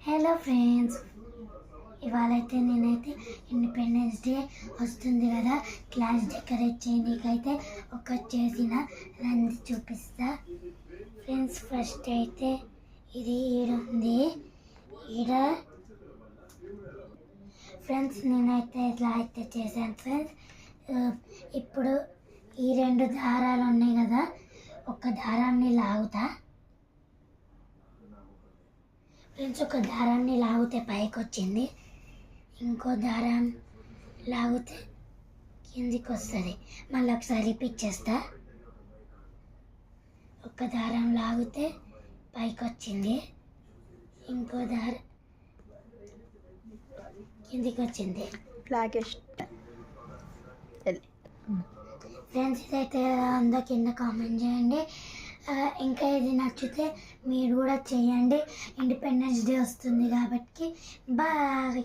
Hello friends, ఇవాళైతే నేనైతే independence day వస్తుంది కదా, క్లాస్ డెకరేట్ చేయడానికైతే ఒక చేసిన రంది చూపిస్తా ఫ్రెండ్స్. ఫస్ట్ అయితే ఇది ఉంది ఈడ ఫ్రెండ్స్. నేనైతే ఇట్లా అయితే చేశాను ఫ్రెండ్స్. ఇప్పుడు ఈ రెండు దారాలు ఉన్నాయి కదా, ఒక దారాన్ని లాగుతా ఫ్రెండ్స్. ఒక దారాన్ని లాగితే పైకి వచ్చింది, ఇంకో దారం లాగితే కిందికి వస్తుంది. మళ్ళీ ఒకసారి రిపీట్ చేస్తా. ఒక దారం లాగితే పైకి వచ్చింది, ఇంకో దారం కిందికి వచ్చింది. ఫ్రెండ్స్ ఇదైతే ఉందో కింద కామెంట్ చేయండి. ఇంకా ఇది నచ్చితే మీరు కూడా చేయండి. ఇండిపెండెన్స్ డే వస్తుంది కాబట్టి బాయ్.